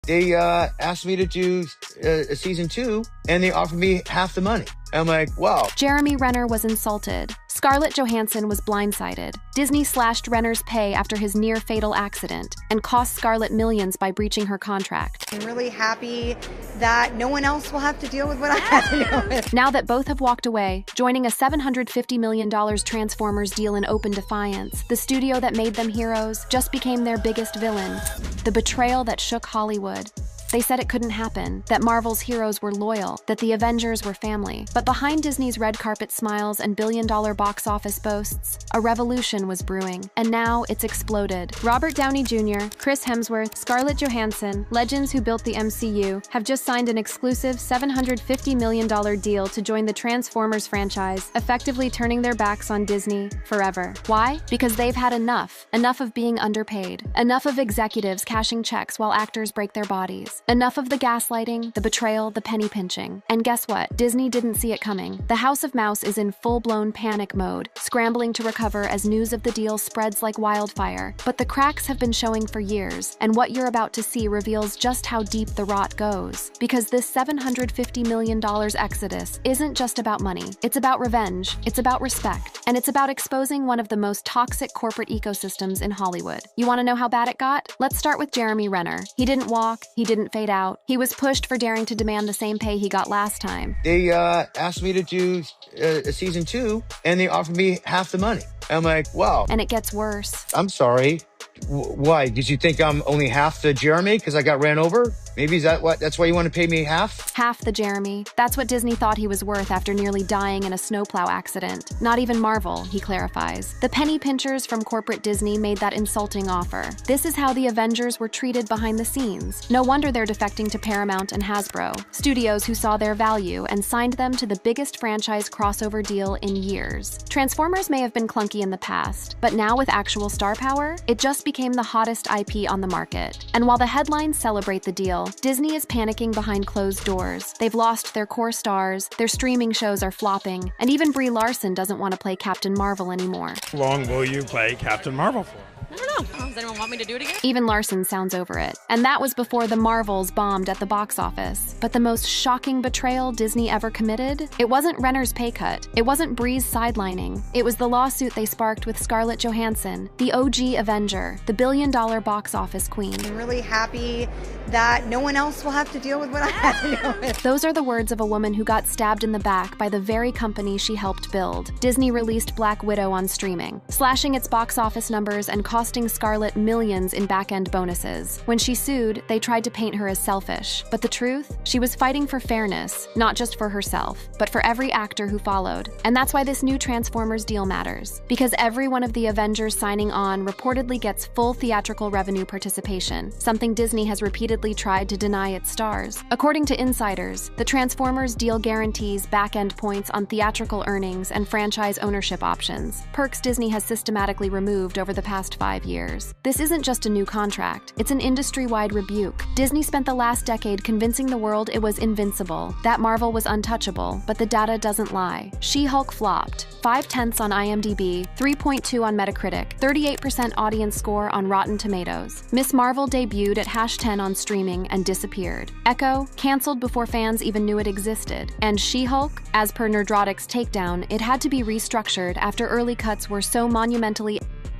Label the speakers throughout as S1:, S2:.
S1: They asked me to do a season 2, and they offered me half the money. I'm like, wow.
S2: Jeremy Renner was insulted. Scarlett Johansson was blindsided. Disney slashed Renner's pay after his near-fatal accident and cost Scarlett millions by breaching her contract.
S3: I'm really happy that no one else will have to deal with what I had to deal with.
S2: Now that both have walked away, joining a $750 million Transformers deal in open defiance, the studio that made them heroes just became their biggest villain. The betrayal that shook Hollywood. They said it couldn't happen, that Marvel's heroes were loyal, that the Avengers were family. But behind Disney's red carpet smiles and billion-dollar box office boasts, a revolution was brewing. And now it's exploded. Robert Downey Jr., Chris Hemsworth, Scarlett Johansson, legends who built the MCU, have just signed an exclusive $750 million deal to join the Transformers franchise, effectively turning their backs on Disney forever. Why? Because they've had enough. Enough of being underpaid. Enough of executives cashing checks while actors break their bodies. Enough of the gaslighting, the betrayal, the penny pinching. And guess what? Disney didn't see it coming. The House of Mouse is in full-blown panic mode, scrambling to recover as news of the deal spreads like wildfire. But the cracks have been showing for years, and what you're about to see reveals just how deep the rot goes. Because this $750 million exodus isn't just about money. It's about revenge, it's about respect, and it's about exposing one of the most toxic corporate ecosystems in Hollywood. You want to know how bad it got? Let's start with Jeremy Renner. He didn't walk, he didn't fade out. He was pushed for daring to demand the same pay he got last time.
S1: They asked me to do a season 2, and they offered me half the money. I'm like, wow.
S2: And it gets worse.
S1: I'm sorry. Why? Did you think I'm only half the Jeremy because I got ran over? Maybe that's why you want to pay me half?
S2: Half the Jeremy. That's what Disney thought he was worth after nearly dying in a snowplow accident. Not even Marvel, he clarifies. The penny pinchers from corporate Disney made that insulting offer. This is how the Avengers were treated behind the scenes. No wonder they're defecting to Paramount and Hasbro, studios who saw their value and signed them to the biggest franchise crossover deal in years. Transformers may have been clunky in the past, but now with actual star power, it just became the hottest IP on the market. And while the headlines celebrate the deal, Disney is panicking behind closed doors. They've lost their core stars, their streaming shows are flopping, and even Brie Larson doesn't want to play Captain Marvel anymore.
S4: How long will you play Captain Marvel for?
S5: I don't know. Does anyone want me to do it again?
S2: Even Larson sounds over it. And that was before the Marvels bombed at the box office. But the most shocking betrayal Disney ever committed? It wasn't Renner's pay cut. It wasn't Brie's sidelining. It was the lawsuit they sparked with Scarlett Johansson, the OG Avenger, the billion-dollar box office queen.
S3: I'm really happy that no one else will have to deal with what I had to deal with.
S2: Those are the words of a woman who got stabbed in the back by the very company she helped build. Disney released Black Widow on streaming, slashing its box office numbers and costing Scarlett millions in back-end bonuses. When she sued, they tried to paint her as selfish. But the truth? She was fighting for fairness, not just for herself, but for every actor who followed. And that's why this new Transformers deal matters. Because every one of the Avengers signing on reportedly gets full theatrical revenue participation, something Disney has repeatedly tried to deny its stars. According to insiders, the Transformers deal guarantees back-end points on theatrical earnings and franchise ownership options, perks Disney has systematically removed over the past 5 years. This isn't just a new contract, it's an industry-wide rebuke. Disney spent the last decade convincing the world it was invincible, that Marvel was untouchable, but the data doesn't lie. She-Hulk flopped, 5/10 on IMDb, 3.2 on Metacritic, 38% audience score on Rotten Tomatoes. Miss Marvel debuted at #10 on streaming and disappeared. Echo, canceled before fans even knew it existed. And She-Hulk, as per Nerdrotic's takedown, it had to be restructured after early cuts were so monumentally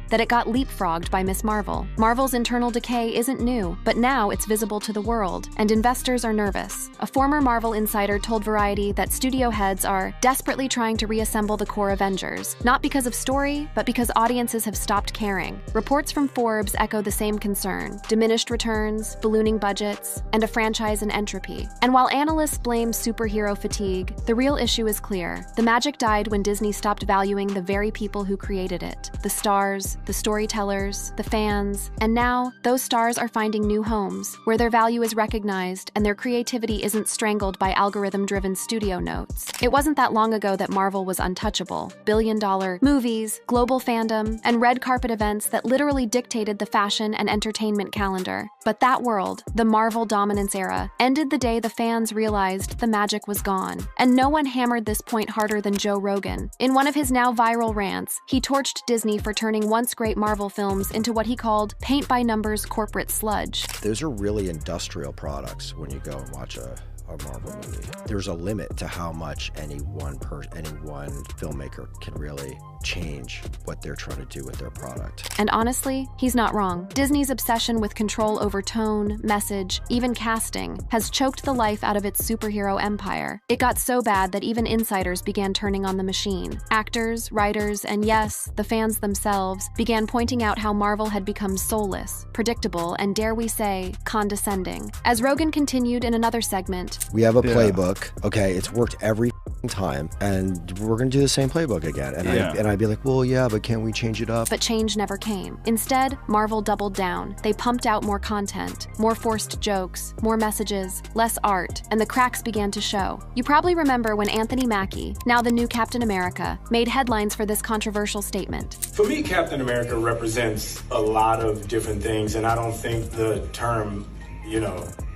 S2: that it got leapfrogged by Miss Marvel. Marvel's internal decay isn't new, but now it's visible to the world, and investors are nervous. A former Marvel insider told Variety that studio heads are desperately trying to reassemble the core Avengers, not because of story, but because audiences have stopped caring. Reports from Forbes echo the same concern: diminished returns, ballooning budgets, and a franchise in entropy. And while analysts blame superhero fatigue, the real issue is clear. The magic died when Disney stopped valuing the very people who created it: the stars, the storytellers, the fans, and now those stars are finding new homes where their value is recognized and their creativity isn't strangled by algorithm-driven studio notes. It wasn't that long ago that Marvel was untouchable. Billion-dollar movies, global fandom, and red carpet events that literally dictated the fashion and entertainment calendar. But that world, the Marvel dominance era, ended the day the fans realized the magic was gone. And no one hammered this point harder than Joe Rogan. In one of his now viral rants, he torched Disney for turning once once-great Marvel films into what he called paint-by-numbers corporate sludge.
S6: Those are really industrial products when you go and watch a Marvel movie. There's a limit to how much any one filmmaker can really change what they're trying to do with their product.
S2: And honestly, he's not wrong. Disney's obsession with control over tone, message, even casting, has choked the life out of its superhero empire. It got so bad that even insiders began turning on the machine. Actors, writers, and yes, the fans themselves began pointing out how Marvel had become soulless, predictable, and dare we say, condescending. As Rogan continued in another segment,
S6: we have a playbook, okay, it's worked every time, and we're gonna do the same playbook again. And I'd be like, well, yeah, but can't we change it up?
S2: But change never came. Instead, Marvel doubled down. They pumped out more content, more forced jokes, more messages, less art, and the cracks began to show. You probably remember when Anthony Mackie, now the new Captain America, made headlines for this controversial statement.
S7: For me, Captain America represents a lot of different things, and I don't think the term,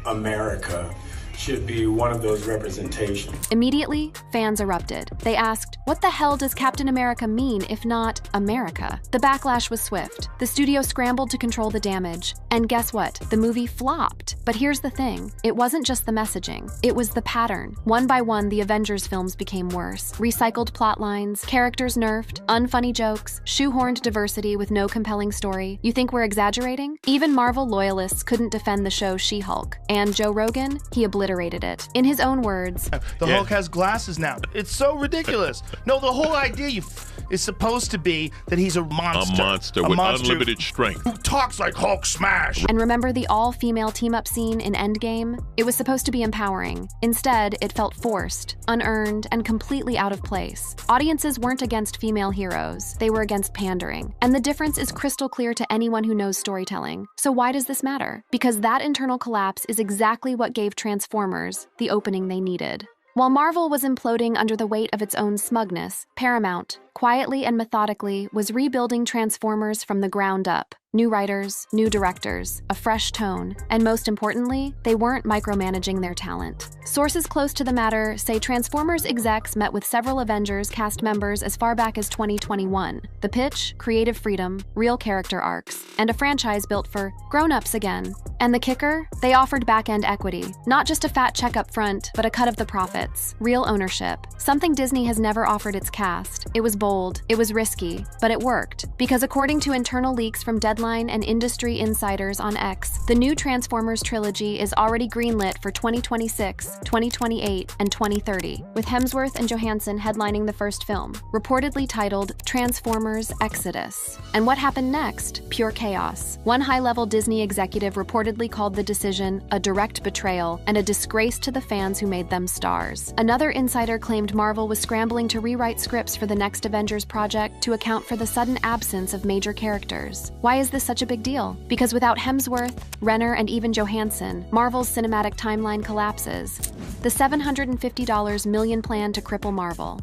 S7: America should be one of those representations.
S2: Immediately, fans erupted. They asked, what the hell does Captain America mean if not America? The backlash was swift. The studio scrambled to control the damage. And guess what? The movie flopped. But here's the thing. It wasn't just the messaging. It was the pattern. One by one, the Avengers films became worse. Recycled plot lines, characters nerfed, unfunny jokes, shoehorned diversity with no compelling story. You think we're exaggerating? Even Marvel loyalists couldn't defend the show She-Hulk. And Joe Rogan, he obliterated it. In his own words,
S8: the Hulk has glasses now. It's so ridiculous. No, the whole idea is supposed to be that he's a monster.
S9: A monster with unlimited strength.
S8: Who talks like Hulk smash.
S2: And remember the all-female team-up scene in Endgame? It was supposed to be empowering. Instead, it felt forced, unearned, and completely out of place. Audiences weren't against female heroes. They were against pandering. And the difference is crystal clear to anyone who knows storytelling. So why does this matter? Because that internal collapse is exactly what gave Transformers the opening they needed. While Marvel was imploding under the weight of its own smugness, Paramount, quietly and methodically, was rebuilding Transformers from the ground up. New writers, new directors, a fresh tone, and most importantly, they weren't micromanaging their talent. Sources close to the matter say Transformers execs met with several Avengers cast members as far back as 2021. The pitch, creative freedom, real character arcs, and a franchise built for grown-ups again. And the kicker? They offered back-end equity. Not just a fat check up front, but a cut of the profits. Real ownership. Something Disney has never offered its cast. It was bold, it was risky, but it worked. Because according to internal leaks from Deadline and industry insiders on X, the new Transformers trilogy is already greenlit for 2026, 2028, and 2030, with Hemsworth and Johansson headlining the first film, reportedly titled Transformers Exodus. And what happened next? Pure chaos. One high-level Disney executive reportedly called the decision a direct betrayal and a disgrace to the fans who made them stars. Another insider claimed Marvel was scrambling to rewrite scripts for the next Avengers project to account for the sudden absence of major characters. Why is this such a big deal? Because without Hemsworth, Renner, and even Johansson, Marvel's cinematic timeline collapses. The $750 million plan to cripple Marvel.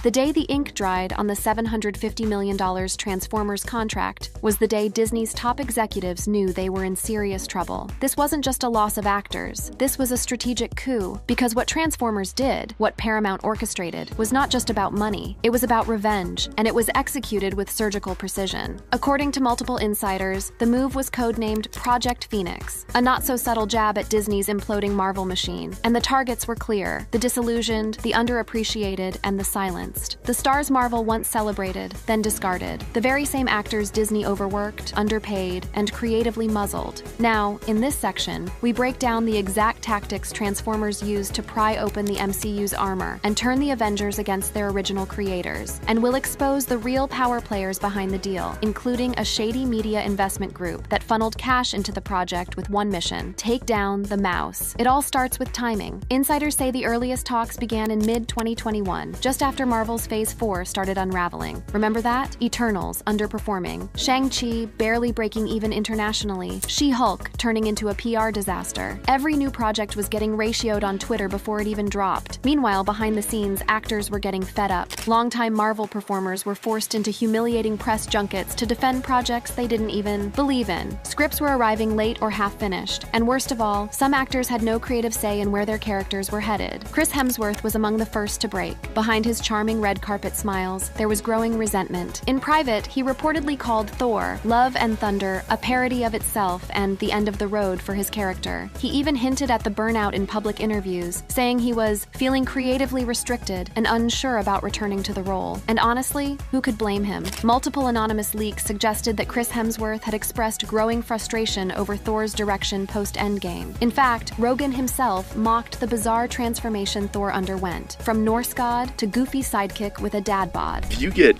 S2: The day the ink dried on the $750 million Transformers contract was the day Disney's top executives knew they were in serious trouble. This wasn't just a loss of actors. This was a strategic coup, because what Transformers did, what Paramount orchestrated, was not just about money. It was about revenge, and it was executed with surgical precision. According to multiple insiders, the move was codenamed Project Phoenix, a not-so-subtle jab at Disney's imploding Marvel machine. And the targets were clear: the disillusioned, the underappreciated, and the silenced. The stars Marvel once celebrated, then discarded. The very same actors Disney overworked, underpaid, and creatively muzzled. Now, in this section, we break down the exact tactics Transformers used to pry open the MCU's armor and turn the Avengers against their original creators. And we'll expose the real power players behind the deal, including a shady media investment group that funneled cash into the project with one mission: take down the mouse. It all starts with timing. Insiders say the earliest talks began in mid-2021, just after Marvel's Phase 4 started unraveling. Remember that? Eternals underperforming, Shang-Chi barely breaking even internationally, She-Hulk turning into a PR disaster. Every new project was getting ratioed on Twitter before it even dropped. Meanwhile, behind the scenes, actors were getting fed up. Longtime Marvel performers were forced into humiliating press junkets to defend projects they didn't even believe in. Scripts were arriving late or half-finished. And worst of all, some actors had no creative say in where their characters were headed. Chris Hemsworth was among the first to break. Behind his charming flaming red carpet smiles, there was growing resentment. In private, he reportedly called Thor, Love and Thunder, a parody of itself and the end of the road for his character. He even hinted at the burnout in public interviews, saying he was feeling creatively restricted and unsure about returning to the role. And honestly, who could blame him? Multiple anonymous leaks suggested that Chris Hemsworth had expressed growing frustration over Thor's direction post-Endgame. In fact, Rogan himself mocked the bizarre transformation Thor underwent, from Norse god to goofy sidekick with a dad bod.
S10: If you get,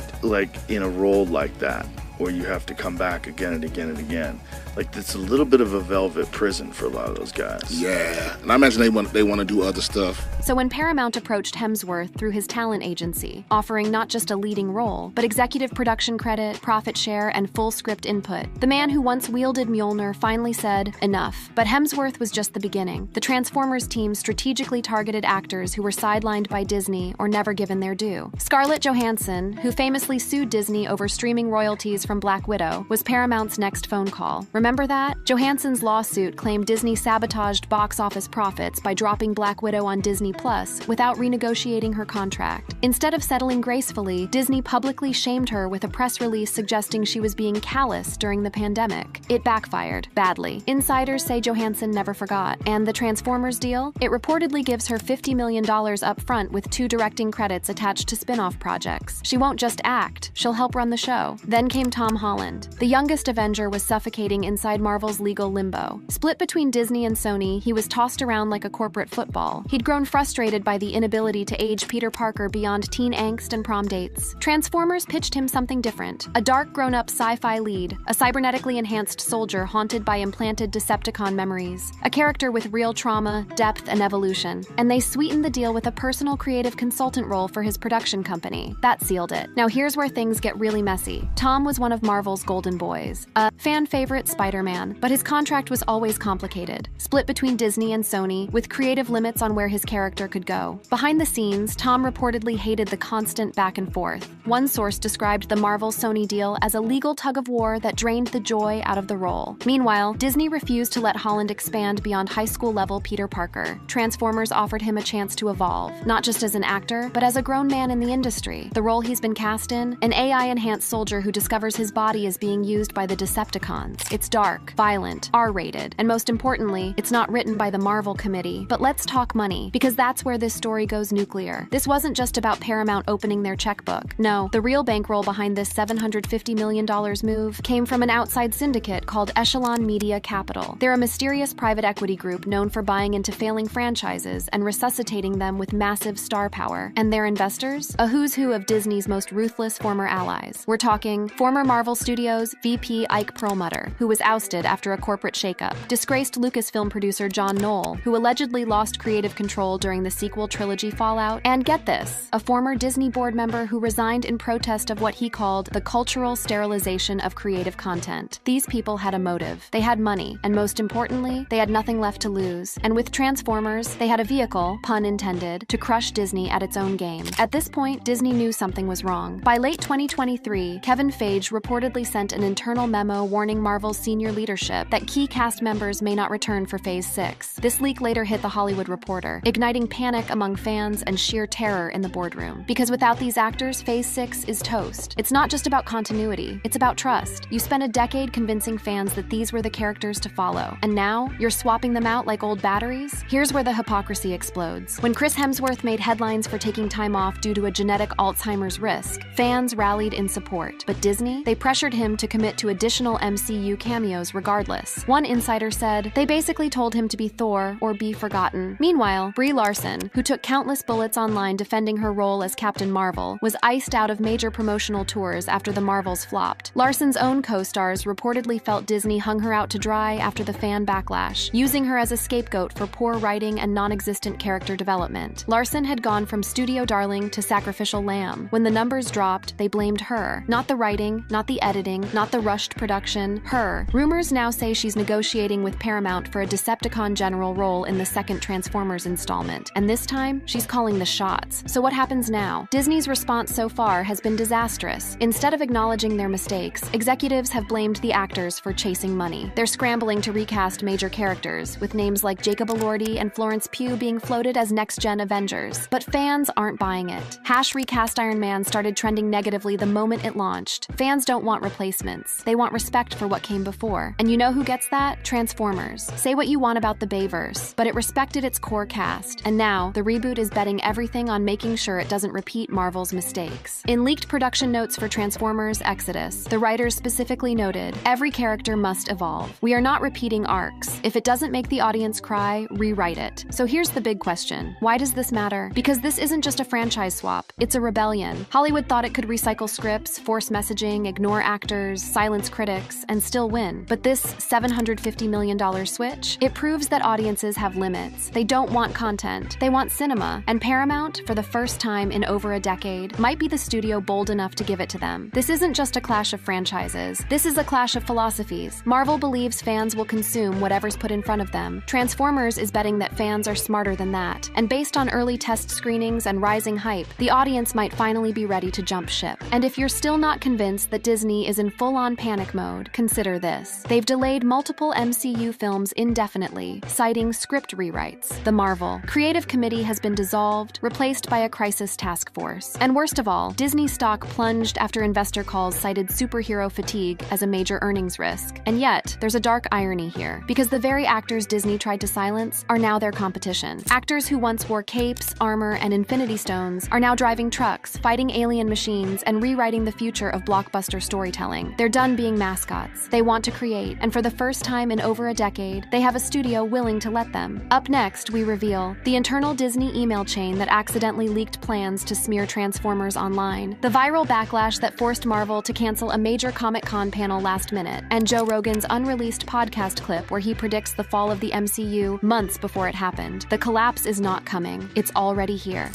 S10: in a role like that, where you have to come back again and again and again, it's a little bit of a velvet prison for a lot of those guys.
S11: Yeah, and I imagine they want to do other stuff.
S2: So when Paramount approached Hemsworth through his talent agency, offering not just a leading role, but executive production credit, profit share, and full script input, the man who once wielded Mjolnir finally said, enough. But Hemsworth was just the beginning. The Transformers team strategically targeted actors who were sidelined by Disney or never given their due. Scarlett Johansson, who famously sued Disney over streaming royalties from Black Widow, was Paramount's next phone call. Remember that? Johansson's lawsuit claimed Disney sabotaged box office profits by dropping Black Widow on Disney Plus without renegotiating her contract. Instead of settling gracefully, Disney publicly shamed her with a press release suggesting she was being callous during the pandemic. It backfired, badly. Insiders say Johansson never forgot. And the Transformers deal? It reportedly gives her $50 million up front with 2 directing credits attached to spin-off projects. She won't just act, she'll help run the show. Then came Tom Holland. The youngest Avenger was suffocating inside Marvel's legal limbo. Split between Disney and Sony, he was tossed around like a corporate football. He'd grown frustrated by the inability to age Peter Parker beyond teen angst and prom dates. Transformers pitched him something different. A dark, grown-up sci-fi lead, a cybernetically enhanced soldier haunted by implanted Decepticon memories, a character with real trauma, depth, and evolution. And they sweetened the deal with a personal creative consultant role for his production company. That sealed it. Now here's where things get really messy. Tom was one of Marvel's golden boys, a fan favorite Spider-Man, but his contract was always complicated, split between Disney and Sony, with creative limits on where his character could go. Behind the scenes, Tom reportedly hated the constant back and forth. One source described the Marvel-Sony deal as a legal tug-of-war that drained the joy out of the role. Meanwhile, Disney refused to let Holland expand beyond high school-level Peter Parker. Transformers offered him a chance to evolve, not just as an actor, but as a grown man in the industry. The role he's been cast in? An AI-enhanced soldier who discovers his body is being used by the Decepticons. It's dark, violent, R-rated, and most importantly, it's not written by the Marvel Committee. But let's talk money, because that's where this story goes nuclear. This wasn't just about Paramount opening their checkbook. No, the real bankroll behind this $750 million move came from an outside syndicate called Echelon Media Capital. They're a mysterious private equity group known for buying into failing franchises and resuscitating them with massive star power. And their investors? A who's who of Disney's most ruthless former allies. We're talking former Marvel Studios VP Ike Perlmutter, who was ousted after a corporate shakeup, disgraced Lucasfilm producer John Knoll, who allegedly lost creative control during the sequel trilogy fallout, and get this, a former Disney board member who resigned in protest of what he called the cultural sterilization of creative content. These people had a motive. They had money, and most importantly, they had nothing left to lose. And with Transformers, they had a vehicle, pun intended, to crush Disney at its own game. At this point, Disney knew something was wrong. By late 2023, Kevin Feige reportedly sent an internal memo warning Marvel's senior leadership that key cast members may not return for Phase 6. This leak later hit The Hollywood Reporter, igniting panic among fans and sheer terror in the boardroom. Because without these actors, Phase 6 is toast. It's not just about continuity, it's about trust. You spent a decade convincing fans that these were the characters to follow, and now you're swapping them out like old batteries? Here's where the hypocrisy explodes. When Chris Hemsworth made headlines for taking time off due to a genetic Alzheimer's risk, fans rallied in support. But Disney? They pressured him to commit to additional MCU cameos regardless. One insider said, they basically told him to be Thor or be forgotten. Meanwhile, Brie Larson, who took countless bullets online defending her role as Captain Marvel, was iced out of major promotional tours after the Marvels flopped. Larson's own co-stars reportedly felt Disney hung her out to dry after the fan backlash, using her as a scapegoat for poor writing and non-existent character development. Larson had gone from studio darling to sacrificial lamb. When the numbers dropped, they blamed her. Not the writing, not the editing, not the rushed production, her. Rumors now say she's negotiating with Paramount for a Decepticon general role in the second Transformers installment, and this time, she's calling the shots. So what happens now? Disney's response so far has been disastrous. Instead of acknowledging their mistakes, executives have blamed the actors for chasing money. They're scrambling to recast major characters, with names like Jacob Elordi and Florence Pugh being floated as next-gen Avengers. But fans aren't buying it. #recast Iron Man started trending negatively the moment it launched. Fans don't want replacements. They want respect for what came before. And you know who gets that? Transformers. Say what you want about the Bayverse, but it respected its core cast. And now, the reboot is betting everything on making sure it doesn't repeat Marvel's mistakes. In leaked production notes for Transformers Exodus, the writers specifically noted, every character must evolve. We are not repeating arcs. If it doesn't make the audience cry, rewrite it. So here's the big question. Why does this matter? Because this isn't just a franchise swap, it's a rebellion. Hollywood thought it could recycle scripts, force messaging, ignore actors, silence critics, and still win. But this $750 million switch, it proves that audiences have limits. They don't want content, they want cinema. And Paramount, for the first time in over a decade, might be the studio bold enough to give it to them. This isn't just a clash of franchises. This is a clash of philosophies. Marvel believes fans will consume whatever's put in front of them. Transformers is betting that fans are smarter than that. And based on early test screenings and rising hype, the audience might finally be ready to jump ship. And if you're still not convinced that Disney is in full-on panic mode, consider this. They've delayed multiple MCU films indefinitely, citing script rewrites. The Marvel Creative Committee has been dissolved, replaced by a crisis task force. And worst of all, Disney stock plunged after investor calls cited superhero fatigue as a major earnings risk. And yet, there's a dark irony here, because the very actors Disney tried to silence are now their competition. Actors who once wore capes, armor, and infinity stones are now driving trucks, fighting alien machines, and rewriting the future of blockbuster storytelling. They're done being mascots. They want to create, and for the first time in over a decade, they have a studio willing to let them. Up next, we reveal the internal Disney email chain that accidentally leaked plans to smear Transformers online, the viral backlash that forced Marvel to cancel a major Comic-Con panel last minute, and Joe Rogan's unreleased podcast clip where he predicts the fall of the MCU months before it happened. The collapse is not coming. It's already here.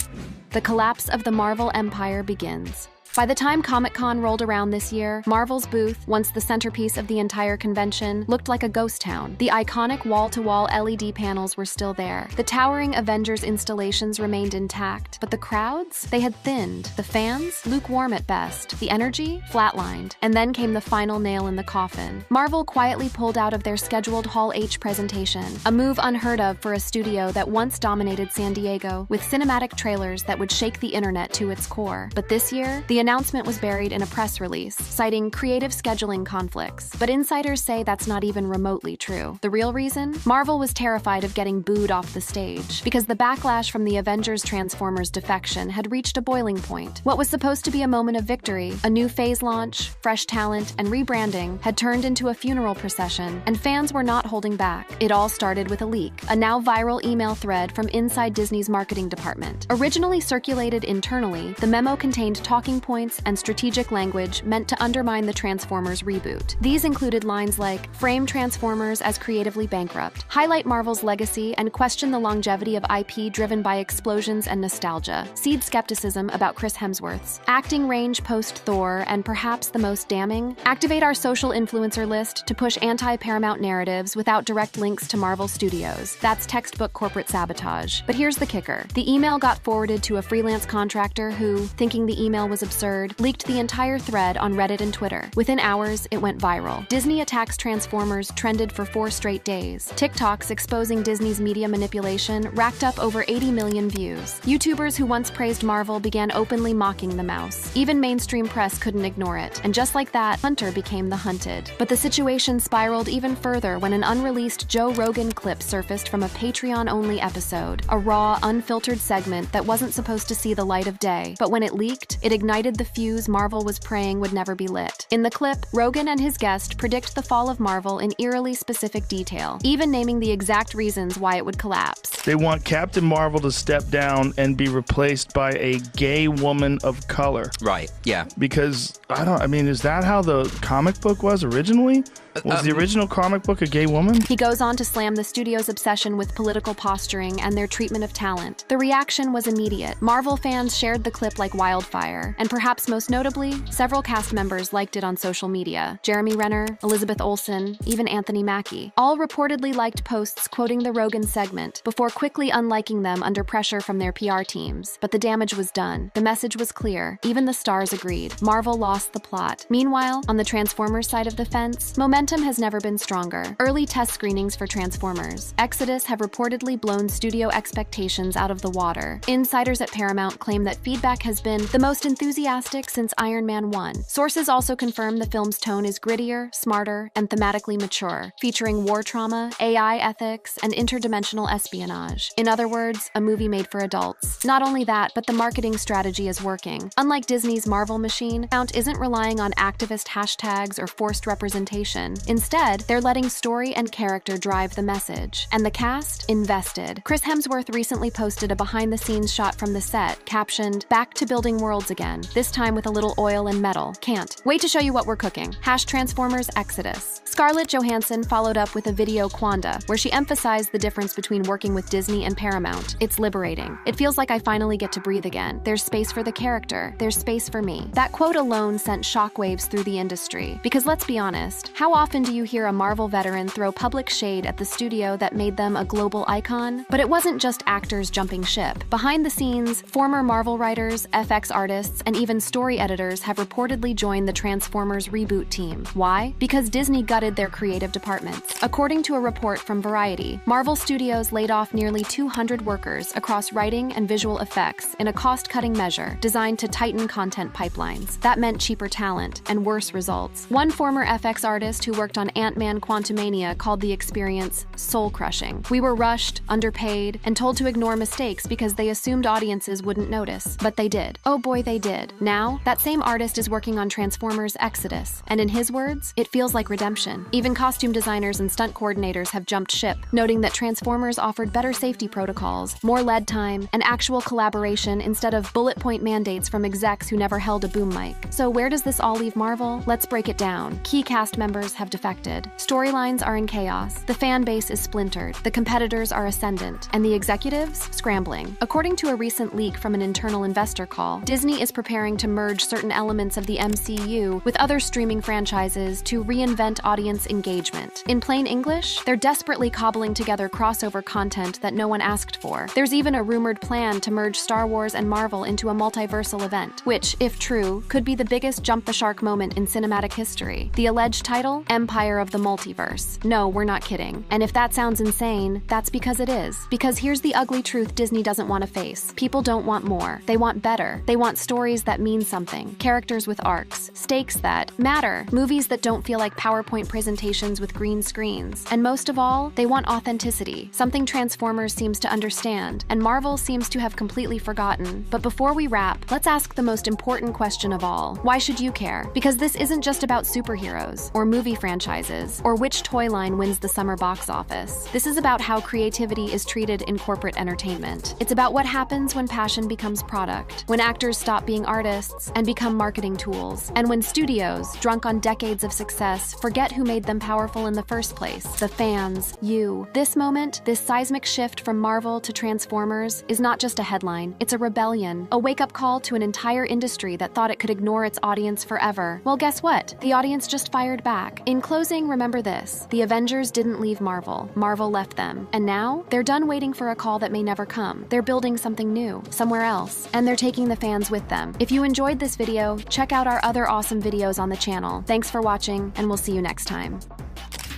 S2: The collapse of the Marvel Empire begins. By the time Comic-Con rolled around this year, Marvel's booth, once the centerpiece of the entire convention, looked like a ghost town. The iconic wall-to-wall LED panels were still there. The towering Avengers installations remained intact, but the crowds? They had thinned. The fans? Lukewarm at best. The energy? Flatlined. And then came the final nail in the coffin. Marvel quietly pulled out of their scheduled Hall H presentation, a move unheard of for a studio that once dominated San Diego with cinematic trailers that would shake the internet to its core. But this year, the announcement was buried in a press release, citing creative scheduling conflicts. But insiders say that's not even remotely true. The real reason? Marvel was terrified of getting booed off the stage, because the backlash from the Avengers Transformers defection had reached a boiling point. What was supposed to be a moment of victory, a new phase launch, fresh talent, and rebranding, had turned into a funeral procession, and fans were not holding back. It all started with a leak, a now viral email thread from inside Disney's marketing department. Originally circulated internally, the memo contained talking points and strategic language meant to undermine the Transformers reboot. These included lines like, frame Transformers as creatively bankrupt, highlight Marvel's legacy and question the longevity of IP driven by explosions and nostalgia, seed skepticism about Chris Hemsworth's acting range post-Thor, and perhaps the most damning, activate our social influencer list to push anti-Paramount narratives without direct links to Marvel Studios. That's textbook corporate sabotage. But here's the kicker. The email got forwarded to a freelance contractor who, thinking the email was absurd, leaked the entire thread on Reddit and Twitter. Within hours, it went viral. Disney attacks Transformers trended for 4 straight days. TikToks exposing Disney's media manipulation racked up over 80 million views. YouTubers who once praised Marvel began openly mocking the mouse. Even mainstream press couldn't ignore it. And just like that, Hunter became the hunted. But the situation spiraled even further when an unreleased Joe Rogan clip surfaced from a Patreon-only episode, a raw, unfiltered segment that wasn't supposed to see the light of day. But when it leaked, it ignited the fuse Marvel was praying would never be lit. In the clip, Rogan and his guest predict the fall of Marvel in eerily specific detail, even naming the exact reasons why it would collapse.
S8: They want Captain Marvel to step down and be replaced by a gay woman of color.
S12: Right, yeah.
S8: Because, is that how the comic book was originally? Was the original comic book a gay woman?
S2: He goes on to slam the studio's obsession with political posturing and their treatment of talent. The reaction was immediate. Marvel fans shared the clip like wildfire, and perhaps most notably, several cast members liked it on social media. Jeremy Renner, Elizabeth Olsen, even Anthony Mackie. All reportedly liked posts quoting the Rogan segment before quickly unliking them under pressure from their PR teams. But the damage was done. The message was clear. Even the stars agreed. Marvel lost the plot. Meanwhile, on the Transformers side of the fence, momentum has never been stronger. Early test screenings for Transformers: Exodus have reportedly blown studio expectations out of the water. Insiders at Paramount claim that feedback has been the most enthusiastic since Iron Man 1. Sources also confirm the film's tone is grittier, smarter, and thematically mature, featuring war trauma, AI ethics, and interdimensional espionage. In other words, a movie made for adults. Not only that, but the marketing strategy is working. Unlike Disney's Marvel machine, Paramount isn't relying on activist hashtags or forced representation. Instead, they're letting story and character drive the message. And the cast? Invested. Chris Hemsworth recently posted a behind-the-scenes shot from the set, captioned, "Back to building worlds again, this time with a little oil and metal. Can't wait to show you what we're cooking." #Transformers Exodus. Scarlett Johansson followed up with a video Quanda, where she emphasized the difference between working with Disney and Paramount. It's liberating. It feels like I finally get to breathe again. There's space for the character. There's space for me. That quote alone sent shockwaves through the industry. Because let's be honest, how often do you hear a Marvel veteran throw public shade at the studio that made them a global icon? But it wasn't just actors jumping ship. Behind the scenes, former Marvel writers, FX artists, and even story editors have reportedly joined the Transformers reboot team. Why? Because Disney gutted their creative departments. According to a report from Variety, Marvel Studios laid off nearly 200 workers across writing and visual effects in a cost-cutting measure designed to tighten content pipelines. That meant cheaper talent and worse results. One former FX artist who worked on Ant-Man Quantumania called the experience soul-crushing. "We were rushed, underpaid, and told to ignore mistakes because they assumed audiences wouldn't notice. But they did. Oh boy, they did." Now, that same artist is working on Transformers Exodus, and in his words, it feels like redemption. Even costume designers and stunt coordinators have jumped ship, noting that Transformers offered better safety protocols, more lead time, and actual collaboration instead of bullet point mandates from execs who never held a boom mic. So where does this all leave Marvel? Let's break it down. Key cast members have defected. Storylines are in chaos. The fan base is splintered. The competitors are ascendant. And the executives? Scrambling. According to a recent leak from an internal investor call, Disney is preparing to merge certain elements of the MCU with other streaming franchises to reinvent audience engagement. In plain English, they're desperately cobbling together crossover content that no one asked for. There's even a rumored plan to merge Star Wars and Marvel into a multiversal event, which, if true, could be the biggest jump-the-shark moment in cinematic history. The alleged title? Empire of the Multiverse. No, we're not kidding. And if that sounds insane, that's because it is. Because here's the ugly truth Disney doesn't want to face. People don't want more. They want better. They want stories that mean something, characters with arcs, stakes that matter, movies that don't feel like PowerPoint presentations with green screens. And most of all, they want authenticity, something Transformers seems to understand, and Marvel seems to have completely forgotten. But before we wrap, let's ask the most important question of all. Why should you care? Because this isn't just about superheroes, or movie franchises, or which toy line wins the summer box office. This is about how creativity is treated in corporate entertainment. It's about what happens when passion becomes product, when actors stop being artists and become marketing tools, and when studios, drunk on decades of success, forget who made them powerful in the first place: the fans, you. This moment, this seismic shift from Marvel to Transformers, is not just a headline, it's a rebellion, a wake-up call to an entire industry that thought it could ignore its audience forever. Well, guess what? The audience just fired back. In closing, remember this: the Avengers didn't leave Marvel. Marvel left them. And now, they're done waiting for a call that may never come. They're building something new, somewhere else, and they're taking the fans with them. If you enjoyed this video, check out our other awesome videos on the channel. Thanks for watching, and we'll see you next time.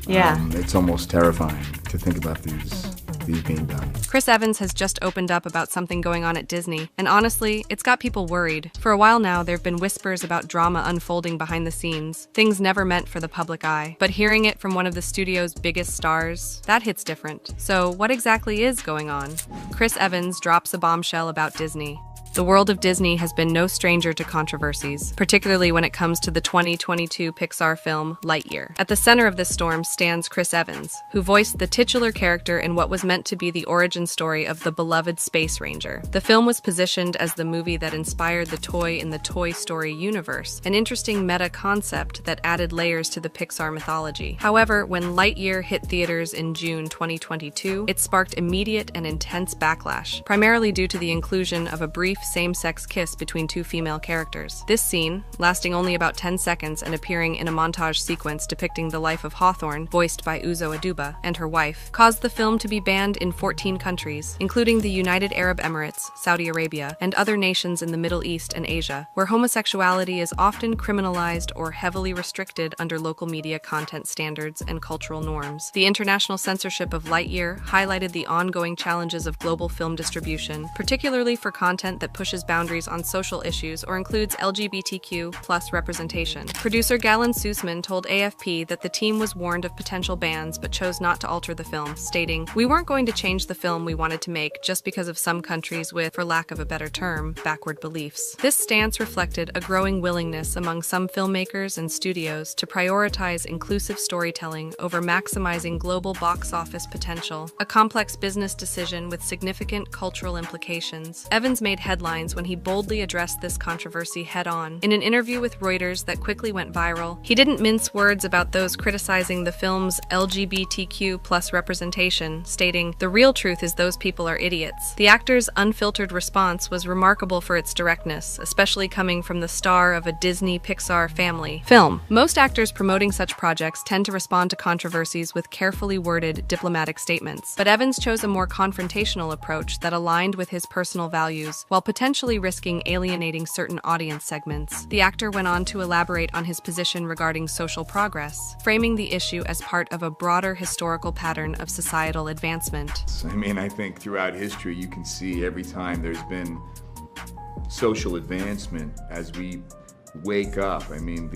S12: Yeah.
S13: It's almost terrifying to think about these being done.
S12: Chris Evans has just opened up about something going on at Disney, and honestly, it's got people worried. For a while now, there have been whispers about drama unfolding behind the scenes, things never meant for the public eye. But hearing it from one of the studio's biggest stars, that hits different. So what exactly is going on? Chris Evans drops a bombshell about Disney. The world of Disney has been no stranger to controversies, particularly when it comes to the 2022 Pixar film Lightyear. At the center of this storm stands Chris Evans, who voiced the titular character in what was meant to be the origin story of the beloved Space Ranger. The film was positioned as the movie that inspired the toy in the Toy Story universe, an interesting meta concept that added layers to the Pixar mythology. However, when Lightyear hit theaters in June 2022, it sparked immediate and intense backlash, primarily due to the inclusion of a brief same-sex kiss between two female characters. This scene, lasting only about 10 seconds and appearing in a montage sequence depicting the life of Hawthorne, voiced by Uzo Aduba, and her wife, caused the film to be banned in 14 countries, including the United Arab Emirates, Saudi Arabia, and other nations in the Middle East and Asia, where homosexuality is often criminalized or heavily restricted under local media content standards and cultural norms. The international censorship of Lightyear highlighted the ongoing challenges of global film distribution, particularly for content that pushes boundaries on social issues or includes LGBTQ+ representation. Producer Galen Sussman told AFP that the team was warned of potential bans but chose not to alter the film, stating, "We weren't going to change the film we wanted to make just because of some countries with, for lack of a better term, backward beliefs." This stance reflected a growing willingness among some filmmakers and studios to prioritize inclusive storytelling over maximizing global box office potential, a complex business decision with significant cultural implications. Evans made headlines when he boldly addressed this controversy head-on. In an interview with Reuters that quickly went viral, he didn't mince words about those criticizing the film's LGBTQ+ representation, stating, "The real truth is those people are idiots." The actor's unfiltered response was remarkable for its directness, especially coming from the star of a Disney-Pixar family film. Most actors promoting such projects tend to respond to controversies with carefully worded diplomatic statements, but Evans chose a more confrontational approach that aligned with his personal values, while potentially risking alienating certain audience segments. The actor went on to elaborate on his position regarding social progress, framing the issue as part of a broader historical pattern of societal advancement.
S13: I mean, I think throughout history you can see every time there's been social advancement as we wake up. I mean,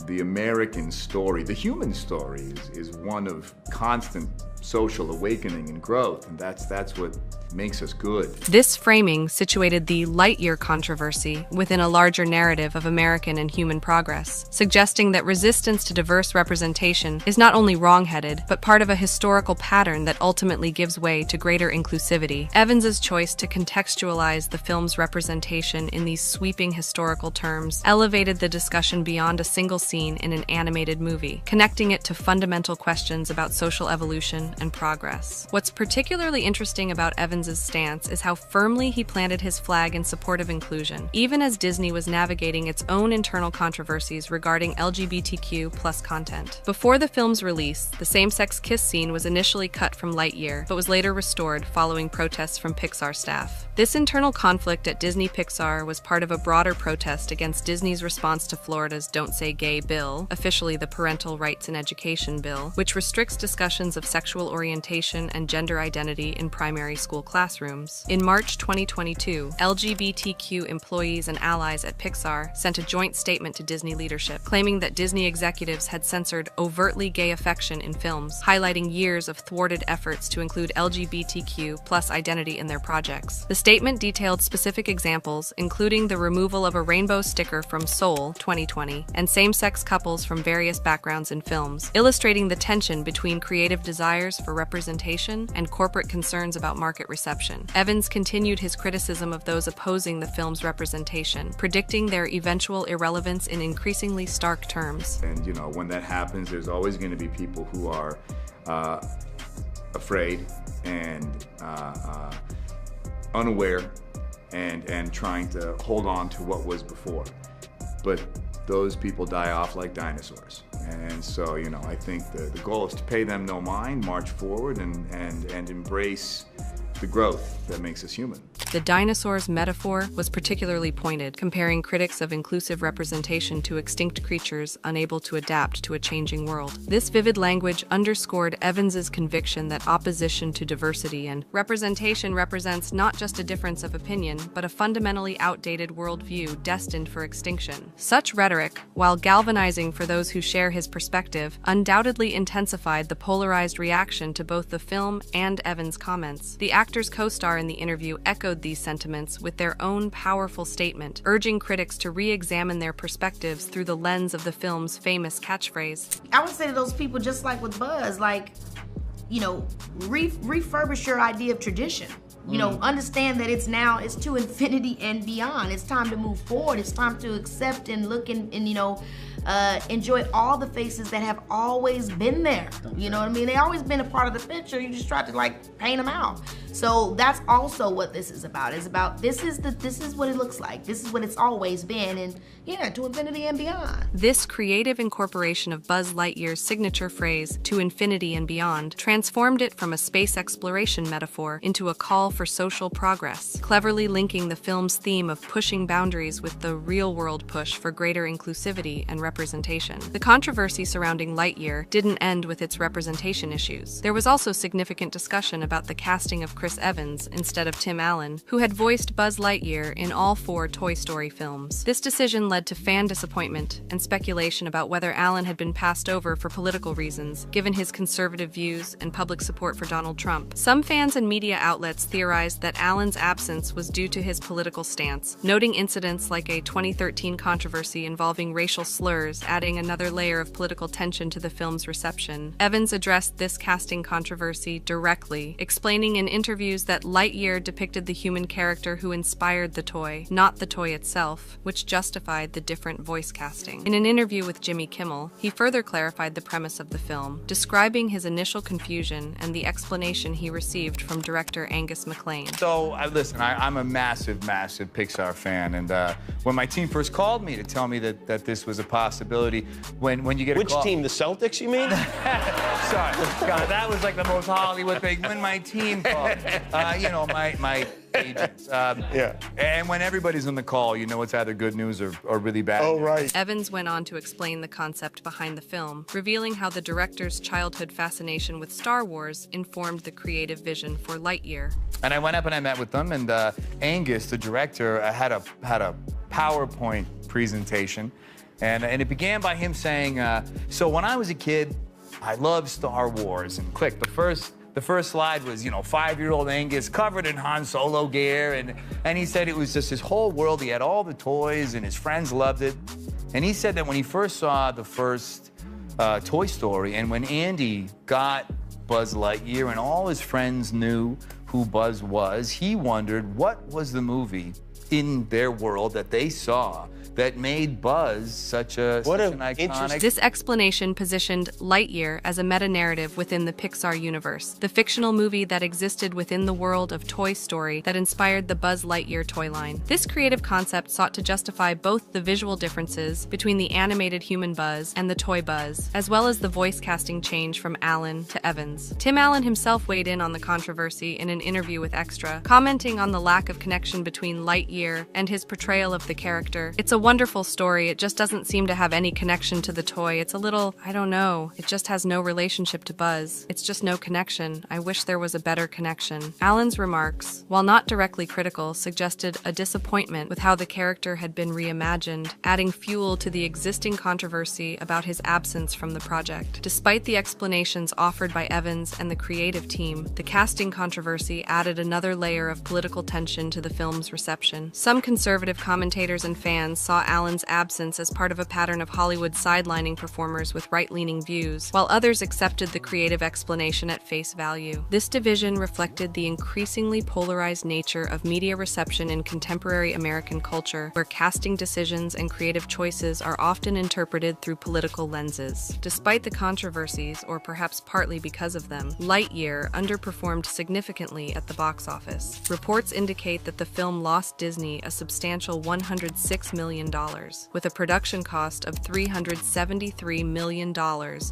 S13: the American story, the human story is one of constant social awakening and growth, and that's what makes us good.
S12: This framing situated the Lightyear controversy within a larger narrative of American and human progress, suggesting that resistance to diverse representation is not only wrong-headed, but part of a historical pattern that ultimately gives way to greater inclusivity. Evans's choice to contextualize the film's representation in these sweeping historical terms elevated the discussion beyond a single scene in an animated movie, connecting it to fundamental questions about social evolution and progress. What's particularly interesting about Evans's stance is how firmly he planted his flag in support of inclusion, even as Disney was navigating its own internal controversies regarding LGBTQ+ content. Before the film's release, the same-sex kiss scene was initially cut from Lightyear, but was later restored following protests from Pixar staff. This internal conflict at Disney Pixar was part of a broader protest against Disney's response to Florida's Don't Say Gay bill, officially the Parental Rights in Education bill, which restricts discussions of sexual orientation and gender identity in primary school classrooms. In March 2022, LGBTQ employees and allies at Pixar sent a joint statement to Disney leadership, claiming that Disney executives had censored overtly gay affection in films, highlighting years of thwarted efforts to include LGBTQ+ identity in their projects. The statement detailed specific examples, including the removal of a rainbow sticker from Soul 2020 and same-sex couples from various backgrounds in films, illustrating the tension between creative desires for representation and corporate concerns about market reception. Evans continued his criticism of those opposing the film's representation, predicting their eventual irrelevance in increasingly stark terms.
S13: And you know, when that happens, there's always going to be people who are afraid and unaware and trying to hold on to what was before. But those people die off like dinosaurs. And so, you know, I think the goal is to pay them no mind, march forward, and embrace the growth that makes us human.
S12: The dinosaurs metaphor was particularly pointed, comparing critics of inclusive representation to extinct creatures unable to adapt to a changing world. This vivid language underscored Evans's conviction that opposition to diversity and representation represents not just a difference of opinion, but a fundamentally outdated worldview destined for extinction. Such rhetoric, while galvanizing for those who share his perspective, undoubtedly intensified the polarized reaction to both the film and Evans' comments. The actor's co-star in the interview echoed echoed these sentiments with their own powerful statement, urging critics to re-examine their perspectives through the lens of the film's famous catchphrase.
S14: I would say to those people, just like with Buzz, like, you know, refurbish your idea of tradition. You know, understand that it's to infinity and beyond. It's time to move forward. It's time to accept and look and you know, enjoy all the faces that have always been there. You know what I mean? They always been a part of the picture. You just try to like paint them out. So that's also what this is about. It's about this is what it looks like. This is what it's always been, and yeah, to infinity and beyond.
S12: This creative incorporation of Buzz Lightyear's signature phrase, "to infinity and beyond," transformed it from a space exploration metaphor into a call for social progress, cleverly linking the film's theme of pushing boundaries with the real-world push for greater inclusivity and representation. The controversy surrounding Lightyear didn't end with its representation issues. There was also significant discussion about the casting of Chris Evans instead of Tim Allen, who had voiced Buzz Lightyear in all 4 Toy Story films. This decision led to fan disappointment and speculation about whether Allen had been passed over for political reasons, given his conservative views and public support for Donald Trump. Some fans and media outlets theorized that Allen's absence was due to his political stance, noting incidents like a 2013 controversy involving racial slurs, adding another layer of political tension to the film's reception. Evans addressed this casting controversy directly, explaining in interviews that Lightyear depicted the human character who inspired the toy, not the toy itself, which justified the different voice casting. In an interview with Jimmy Kimmel, he further clarified the premise of the film, describing his initial confusion and the explanation he received from director Angus MacLane.
S15: So, listen, I'm a massive Pixar fan, and when my team first called me to tell me that this was a possibility, when you get a call...
S16: Which team, the Celtics, you mean?
S15: Sorry, God, that was like the most Hollywood thing. When my team called, you know, my agents.
S16: Yeah.
S15: And when everybody's on the call, you know it's either good news or really bad.
S16: Oh, right.
S12: Evans went on to explain the concept behind the film, revealing how the director's childhood fascination with Star Wars informed the creative vision for Lightyear.
S15: And I went up and I met with them, and Angus, the director, had a PowerPoint presentation, and it began by him saying, so when I was a kid, I loved Star Wars, and click, the first slide was, you know, 5-year-old Angus covered in Han Solo gear, and he said it was just his whole world. He had all the toys, and his friends loved it. And he said that when he first saw the first Toy Story, and when Andy got Buzz Lightyear and all his friends knew who Buzz was, he wondered what was the movie in their world that they saw that made Buzz such an iconic...
S12: This explanation positioned Lightyear as a meta-narrative within the Pixar universe, the fictional movie that existed within the world of Toy Story that inspired the Buzz Lightyear toy line. This creative concept sought to justify both the visual differences between the animated human Buzz and the toy Buzz, as well as the voice casting change from Allen to Evans. Tim Allen himself weighed in on the controversy in an interview with Extra, commenting on the lack of connection between Lightyear and his portrayal of the character. "It's a wonderful story, it just doesn't seem to have any connection to the toy. It's a little, I don't know, it just has no relationship to Buzz. It's just no connection. I wish there was a better connection." Allen's remarks, while not directly critical, suggested a disappointment with how the character had been reimagined, adding fuel to the existing controversy about his absence from the project. Despite the explanations offered by Evans and the creative team, the casting controversy added another layer of political tension to the film's reception. Some conservative commentators and fans saw Allen's absence as part of a pattern of Hollywood sidelining performers with right-leaning views, while others accepted the creative explanation at face value. This division reflected the increasingly polarized nature of media reception in contemporary American culture, where casting decisions and creative choices are often interpreted through political lenses. Despite the controversies, or perhaps partly because of them, Lightyear underperformed significantly at the box office. Reports indicate that the film lost Disney a substantial $106 million, with a production cost of $373 million,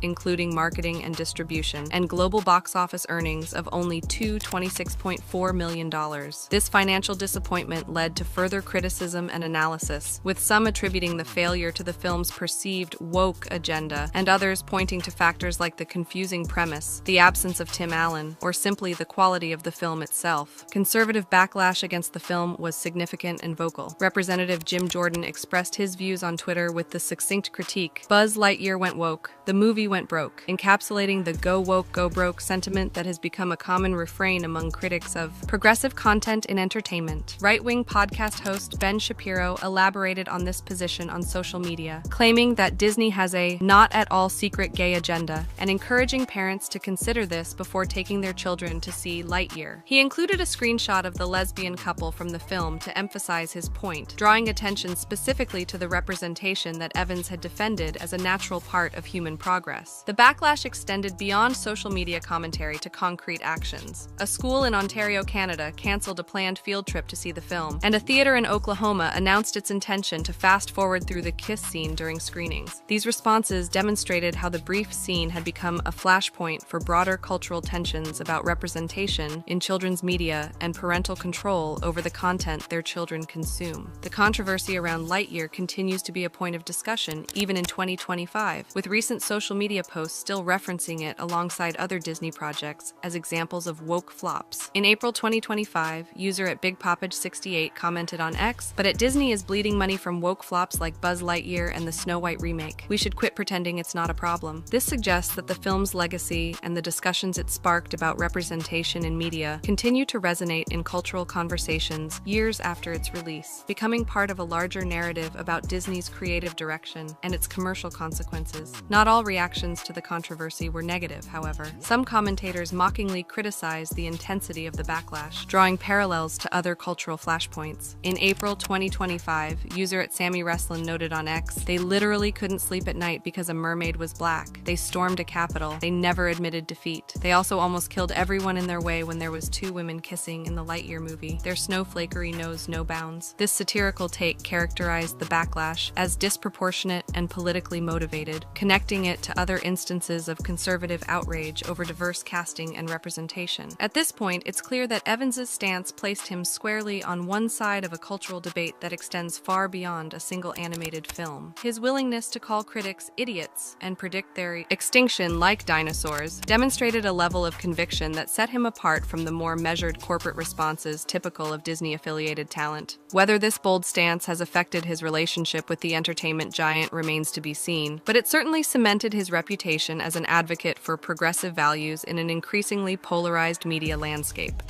S12: including marketing and distribution, and global box office earnings of only $26.4 million. This financial disappointment led to further criticism and analysis, with some attributing the failure to the film's perceived woke agenda, and others pointing to factors like the confusing premise, the absence of Tim Allen, or simply the quality of the film itself. Conservative backlash against the film was significant significant and vocal. Representative Jim Jordan expressed his views on Twitter with the succinct critique, "Buzz Lightyear went woke, the movie went broke," encapsulating the go woke, go broke sentiment that has become a common refrain among critics of progressive content in entertainment. Right-wing podcast host Ben Shapiro elaborated on this position on social media, claiming that Disney has a not at all secret gay agenda and encouraging parents to consider this before taking their children to see Lightyear. He included a screenshot of the lesbian couple from the film to emphasize his point, drawing attention specifically to the representation that Evans had defended as a natural part of human progress. The backlash extended beyond social media commentary to concrete actions. A school in Ontario, Canada canceled a planned field trip to see the film, and a theater in Oklahoma announced its intention to fast forward through the kiss scene during screenings. These responses demonstrated how the brief scene had become a flashpoint for broader cultural tensions about representation in children's media and parental control over the content their children consume. The controversy around Lightyear continues to be a point of discussion even in 2025, with recent social media posts still referencing it alongside other Disney projects as examples of woke flops. In April 2025, user at BigPoppage68 commented on X, "But at Disney is bleeding money from woke flops like Buzz Lightyear and the Snow White remake. We should quit pretending it's not a problem." This suggests that the film's legacy and the discussions it sparked about representation in media continue to resonate in cultural conversations years after its release, becoming part of a larger narrative about Disney's creative direction and its commercial consequences. Not all reactions to the controversy were negative, however. Some commentators mockingly criticized the intensity of the backlash, drawing parallels to other cultural flashpoints. In April 2025, user at Sammy Wrestlin noted on X, "They literally couldn't sleep at night because a mermaid was black. They stormed a capitol. They never admitted defeat. They also almost killed everyone in their way when there was two women kissing in the Lightyear movie. Their snowflakery knows no bounds." This satirical take characterized the backlash as disproportionate and politically motivated, connecting it to other instances of conservative outrage over diverse casting and representation. At this point, it's clear that Evans's stance placed him squarely on one side of a cultural debate that extends far beyond a single animated film. His willingness to call critics idiots and predict their extinction like dinosaurs demonstrated a level of conviction that set him apart from the more measured corporate responses typical of Disney-affiliated talent. Whether this bold stance has affected his relationship with the entertainment giant remains to be seen, but it certainly cemented his reputation as an advocate for progressive values in an increasingly polarized media landscape.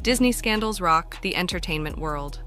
S12: Disney scandals rock the entertainment world.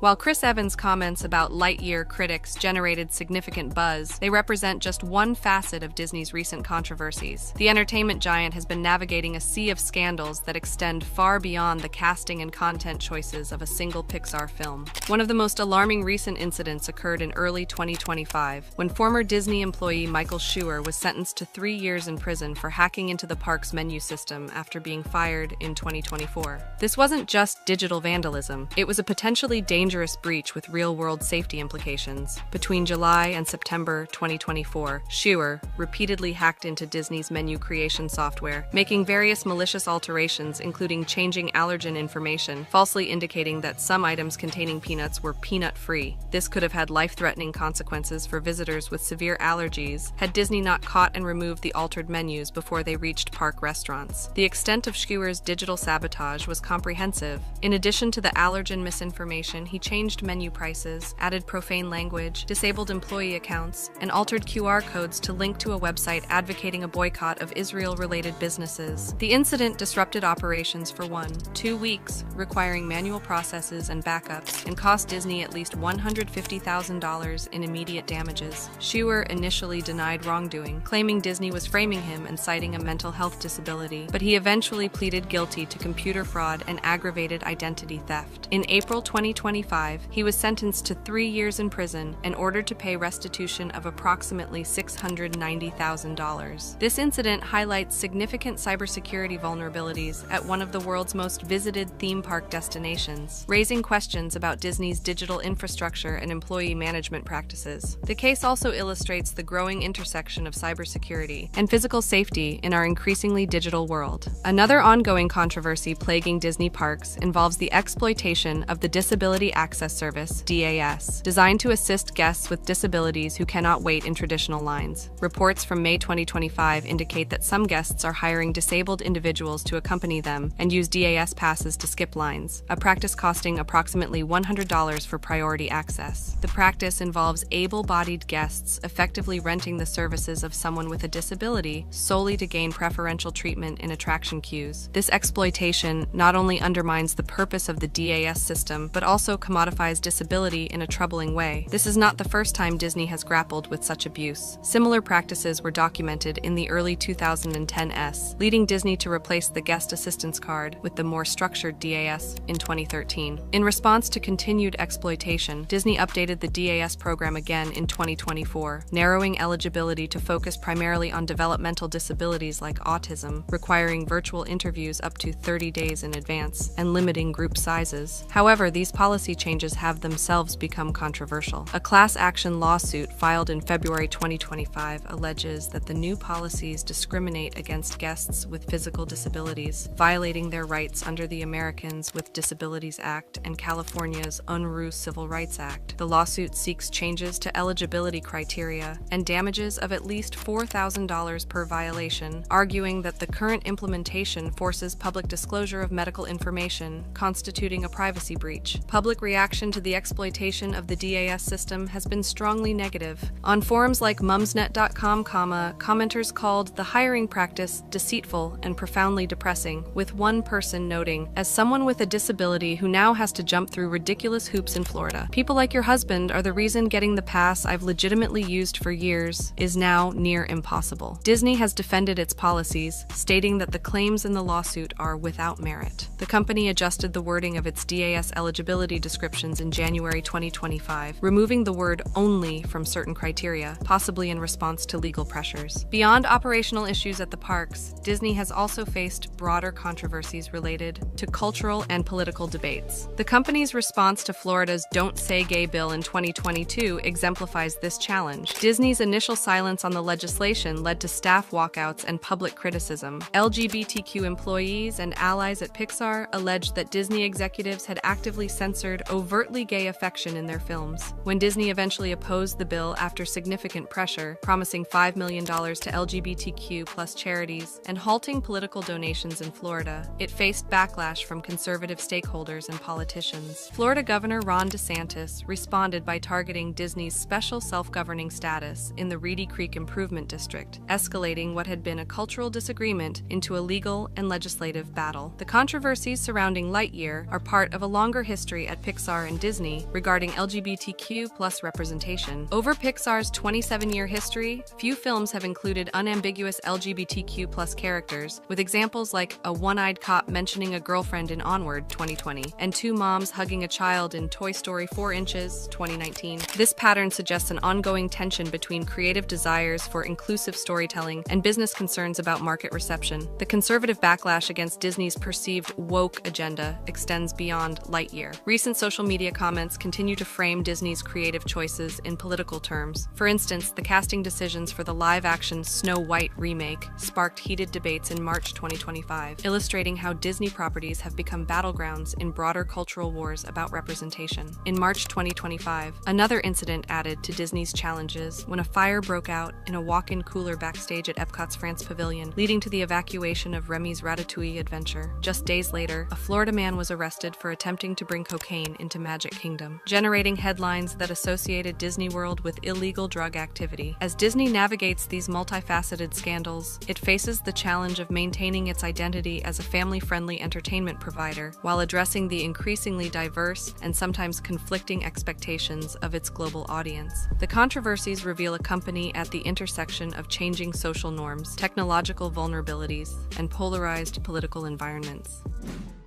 S12: While Chris Evans' comments about Lightyear critics generated significant buzz, they represent just one facet of Disney's recent controversies. The entertainment giant has been navigating a sea of scandals that extend far beyond the casting and content choices of a single Pixar film. One of the most alarming recent incidents occurred in early 2025, when former Disney employee Michael Schur was sentenced to 3 years in prison for hacking into the park's menu system after being fired in 2024. This wasn't just digital vandalism, it was a potentially dangerous breach with real-world safety implications. Between July and September 2024, Schur repeatedly hacked into Disney's menu creation software, making various malicious alterations, including changing allergen information, falsely indicating that some items containing peanuts were peanut-free. This could have had life-threatening consequences for visitors with severe allergies had Disney not caught and removed the altered menus before they reached park restaurants. The extent of Schur's digital sabotage was comprehensive. In addition to the allergen misinformation, he changed menu prices, added profane language, disabled employee accounts, and altered QR codes to link to a website advocating a boycott of Israel-related businesses. The incident disrupted operations for 2 weeks, requiring manual processes and backups, and cost Disney at least $150,000 in immediate damages. Schur initially denied wrongdoing, claiming Disney was framing him and citing a mental health disability, but he eventually pleaded guilty to computer fraud and aggravated identity theft. In April 2025, he was sentenced to 3 years in prison and ordered to pay restitution of approximately $690,000. This incident highlights significant cybersecurity vulnerabilities at one of the world's most visited theme park destinations, raising questions about Disney's digital infrastructure and employee management practices. The case also illustrates the growing intersection of cybersecurity and physical safety in our increasingly digital world. Another ongoing controversy plaguing Disney parks involves the exploitation of the disability Access Service, DAS, designed to assist guests with disabilities who cannot wait in traditional lines. Reports from May 2025 indicate that some guests are hiring disabled individuals to accompany them and use DAS passes to skip lines, a practice costing approximately $100 for priority access. The practice involves able-bodied guests effectively renting the services of someone with a disability solely to gain preferential treatment in attraction queues. This exploitation not only undermines the purpose of the DAS system, but also commodifies disability in a troubling way. This is not the first time Disney has grappled with such abuse. Similar practices were documented in the early 2010s, leading Disney to replace the guest assistance card with the more structured DAS in 2013. In response to continued exploitation, Disney updated the DAS program again in 2024, narrowing eligibility to focus primarily on developmental disabilities like autism, requiring virtual interviews up to 30 days in advance, and limiting group sizes. However, these policy changes have themselves become controversial. A class action lawsuit filed in February 2025 alleges that the new policies discriminate against guests with physical disabilities, violating their rights under the Americans with Disabilities Act and California's Unruh Civil Rights Act. The lawsuit seeks changes to eligibility criteria and damages of at least $4,000 per violation, arguing that the current implementation forces public disclosure of medical information, constituting a privacy breach. Public reaction to the exploitation of the DAS system has been strongly negative. On forums like mumsnet.com, commenters called the hiring practice deceitful and profoundly depressing, with one person noting, "As someone with a disability who now has to jump through ridiculous hoops in Florida, people like your husband are the reason getting the pass I've legitimately used for years is now near impossible." Disney has defended its policies, stating that the claims in the lawsuit are without merit. The company adjusted the wording of its DAS eligibility descriptions in January 2025, removing the word "only" from certain criteria, possibly in response to legal pressures. Beyond operational issues at the parks, Disney has also faced broader controversies related to cultural and political debates. The company's response to Florida's Don't Say Gay bill in 2022 exemplifies this challenge. Disney's initial silence on the legislation led to staff walkouts and public criticism. LGBTQ employees and allies at Pixar alleged that Disney executives had actively censored overtly gay affection in their films. When Disney eventually opposed the bill after significant pressure, promising $5 million to LGBTQ+ charities and halting political donations in Florida, it faced backlash from conservative stakeholders and politicians. Florida Governor Ron DeSantis responded by targeting Disney's special self-governing status in the Reedy Creek Improvement District, escalating what had been a cultural disagreement into a legal and legislative battle. The controversies surrounding Lightyear are part of a longer history at Pixar and Disney regarding LGBTQ+ representation. Over Pixar's 27-year history, few films have included unambiguous LGBTQ+ characters, with examples like a one-eyed cop mentioning a girlfriend in Onward 2020, and two moms hugging a child in Toy Story 4 Inches 2019. This pattern suggests an ongoing tension between creative desires for inclusive storytelling and business concerns about market reception. The conservative backlash against Disney's perceived woke agenda extends beyond Lightyear. Recent social media comments continue to frame Disney's creative choices in political terms. For instance, the casting decisions for the live-action Snow White remake sparked heated debates in March 2025, illustrating how Disney properties have become battlegrounds in broader cultural wars about representation. In March 2025, another incident added to Disney's challenges when a fire broke out in a walk-in cooler backstage at Epcot's France Pavilion, leading to the evacuation of Remy's Ratatouille adventure. Just days later, a Florida man was arrested for attempting to bring cocaine into Magic Kingdom, generating headlines that associated Disney World with illegal drug activity. As Disney navigates these multifaceted scandals, it faces the challenge of maintaining its identity as a family-friendly entertainment provider while addressing the increasingly diverse and sometimes conflicting expectations of its global audience. The controversies reveal a company at the intersection of changing social norms, technological vulnerabilities, and polarized political environments.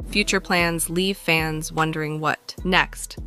S12: Future plans leave fans wondering what next.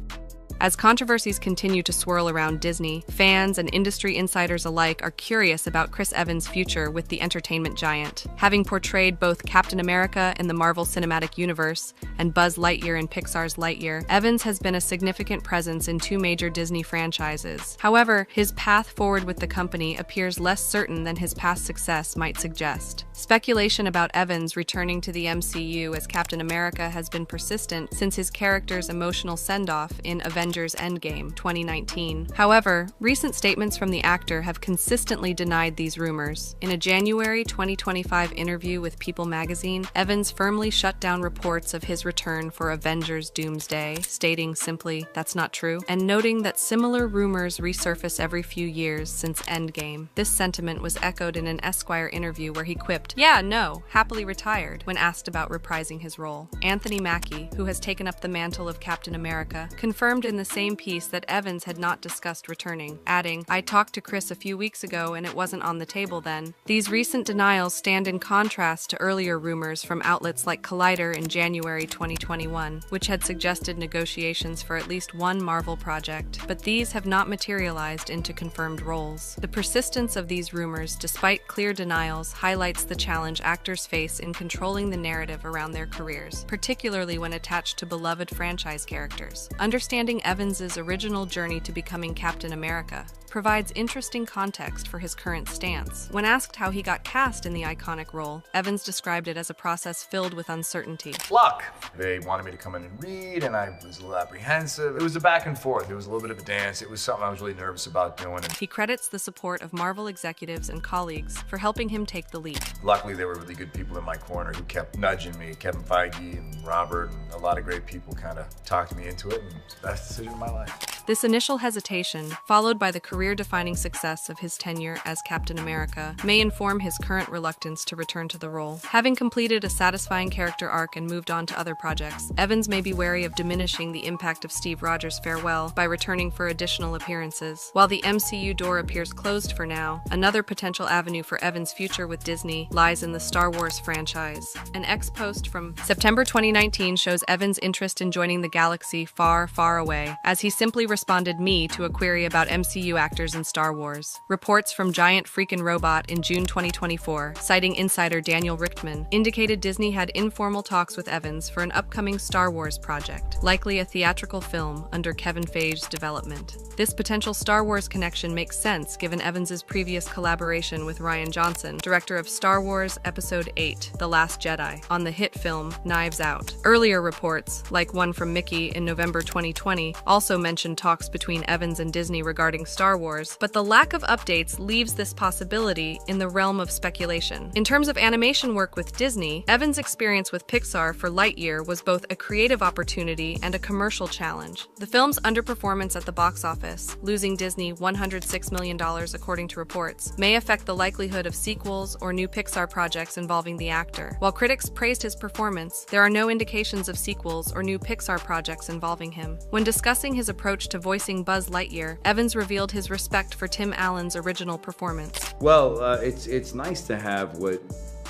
S12: As controversies continue to swirl around Disney, fans and industry insiders alike are curious about Chris Evans' future with the entertainment giant. Having portrayed both Captain America in the Marvel Cinematic Universe and Buzz Lightyear in Pixar's Lightyear, Evans has been a significant presence in 2 major Disney franchises. However, his path forward with the company appears less certain than his past success might suggest. Speculation about Evans returning to the MCU as Captain America has been persistent since his character's emotional send-off in Avengers Endgame 2019. However, recent statements from the actor have consistently denied these rumors. In a January 2025 interview with People magazine, Evans firmly shut down reports of his return for Avengers Doomsday, stating simply, "That's not true," and noting that similar rumors resurface every few years since Endgame. This sentiment was echoed in an Esquire interview where he quipped, "Yeah, no, happily retired," when asked about reprising his role. Anthony Mackie, who has taken up the mantle of Captain America, confirmed in the same piece that Evans had not discussed returning, adding, "I talked to Chris a few weeks ago and it wasn't on the table then." These recent denials stand in contrast to earlier rumors from outlets like Collider in January 2021, which had suggested negotiations for at least one Marvel project, but these have not materialized into confirmed roles. The persistence of these rumors, despite clear denials, highlights the challenge actors face in controlling the narrative around their careers, particularly when attached to beloved franchise characters. Understanding Evans's original journey to becoming Captain America provides interesting context for his current stance. When asked how he got cast in the iconic role, Evans described it as a process filled with uncertainty.
S15: Luck. They wanted me to come in and read, and I was a little apprehensive. It was a back and forth. It was a little bit of a dance. It was something I was really nervous about doing.
S12: He credits the support of Marvel executives and colleagues for helping him take the leap.
S15: Luckily, there were really good people in my corner who kept nudging me. Kevin Feige and Robert and a lot of great people kind of talked me into it, and it's the best decision of my life.
S12: This initial hesitation, followed by the career-defining success of his tenure as Captain America, may inform his current reluctance to return to the role. Having completed a satisfying character arc and moved on to other projects, Evans may be wary of diminishing the impact of Steve Rogers' farewell by returning for additional appearances. While the MCU door appears closed for now, another potential avenue for Evans' future with Disney lies in the Star Wars franchise. An ex-post from September 2019 shows Evans' interest in joining the galaxy far, far away, as he simply responded "me" to a query about MCU actors in Star Wars. Reports from Giant Freakin' Robot in June 2024, citing insider Daniel Richtman, indicated Disney had informal talks with Evans for an upcoming Star Wars project, likely a theatrical film under Kevin Feige's development. This potential Star Wars connection makes sense given Evans's previous collaboration with Rian Johnson, director of Star Wars Episode 8, The Last Jedi, on the hit film Knives Out. Earlier reports, like one from Mickey in November 2020, also mentioned talks between Evans and Disney regarding Star Wars, but the lack of updates leaves this possibility in the realm of speculation. In terms of animation work with Disney, Evans' experience with Pixar for Lightyear was both a creative opportunity and a commercial challenge. The film's underperformance at the box office, losing Disney $106 million according to reports, may affect the likelihood of sequels or new Pixar projects involving the actor. While critics praised his performance, there are no indications of sequels or new Pixar projects involving him. When discussing his approach to voicing Buzz Lightyear, Evans revealed his respect for Tim Allen's original performance.
S13: Well, it's nice to have what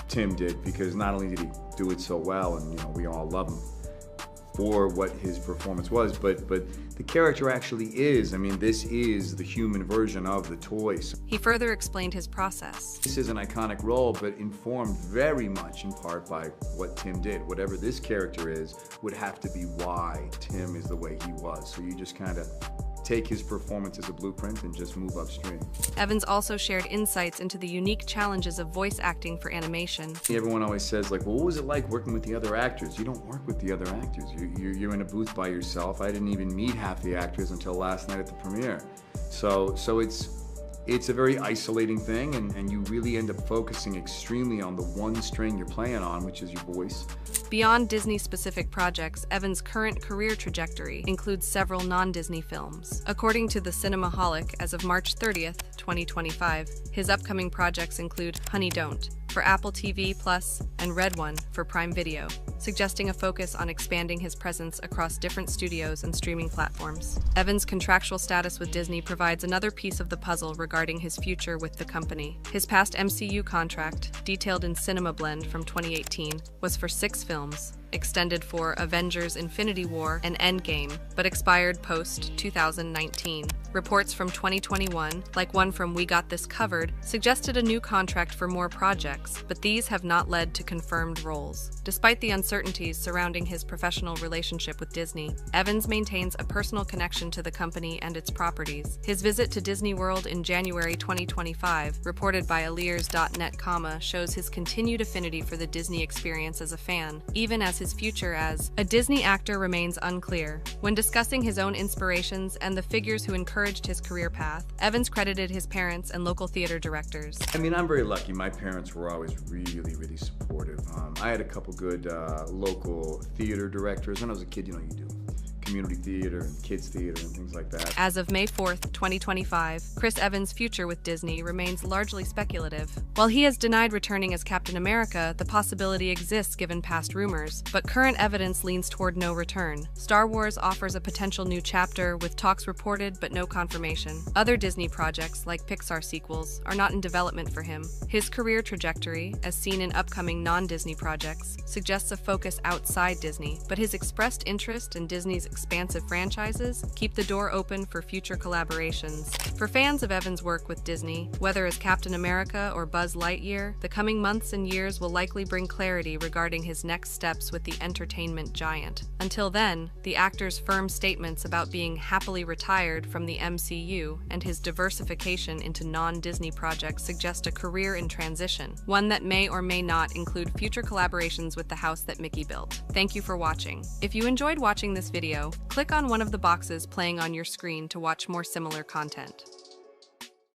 S13: Tim did, because not only did he do it so well, and we all love him for what his performance was, but the character actually is. I mean, this is the human version of the toys.
S12: He further explained his process.
S13: This is an iconic role, but informed very much in part by what Tim did. Whatever this character is would have to be why Tim is the way he was. So you just kind of take his performance as a blueprint and just move upstream.
S12: Evans also shared insights into the unique challenges of voice acting for animation.
S13: Everyone always says, like, well, what was it like working with the other actors? You don't work with the other actors. You're in a booth by yourself. I didn't even meet half the actors until last night at the premiere. So it's a very isolating thing, and you really end up focusing extremely on the one string you're playing on, which is your voice.
S12: Beyond Disney-specific projects, Evans' current career trajectory includes several non-Disney films. According to The Cinemaholic, as of March 30th, 2025, his upcoming projects include Honey Don't for Apple TV Plus and Red One for Prime Video, suggesting a focus on expanding his presence across different studios and streaming platforms. Evans' contractual status with Disney provides another piece of the puzzle regarding his future with the company. His past MCU contract, detailed in Cinema Blend from 2018, was for 6 films, extended for Avengers Infinity War and Endgame, but expired post-2019. Reports from 2021, like one from We Got This Covered, suggested a new contract for more projects, but these have not led to confirmed roles. Despite the uncertainties surrounding his professional relationship with Disney, Evans maintains a personal connection to the company and its properties. His visit to Disney World in January 2025, reported by Aliers.net, shows his continued affinity for the Disney experience as a fan, even as his future as a Disney actor remains unclear. When discussing his own inspirations and the figures who encouraged his career path, Evans credited his parents and local theater directors.
S13: I mean, I'm very lucky. My parents were always really supportive. I had a couple good local theater directors. When I was a kid, you do community theater and kids theater and things like that.
S12: As of May 4th, 2025, Chris Evans' future with Disney remains largely speculative. While he has denied returning as Captain America, the possibility exists given past rumors, but current evidence leans toward no return. Star Wars offers a potential new chapter, with talks reported but no confirmation. Other Disney projects, like Pixar sequels, are not in development for him. His career trajectory, as seen in upcoming non-Disney projects, suggests a focus outside Disney, but his expressed interest in Disney's expansive franchises keep the door open for future collaborations. For fans of Evans' work with Disney, whether as Captain America or Buzz Lightyear, the coming months and years will likely bring clarity regarding his next steps with the entertainment giant. Until then, the actor's firm statements about being happily retired from the MCU and his diversification into non-Disney projects suggest a career in transition, one that may or may not include future collaborations with the house that Mickey built. Thank you for watching. If you enjoyed watching this video, click on one of the boxes playing on your screen to watch more similar content.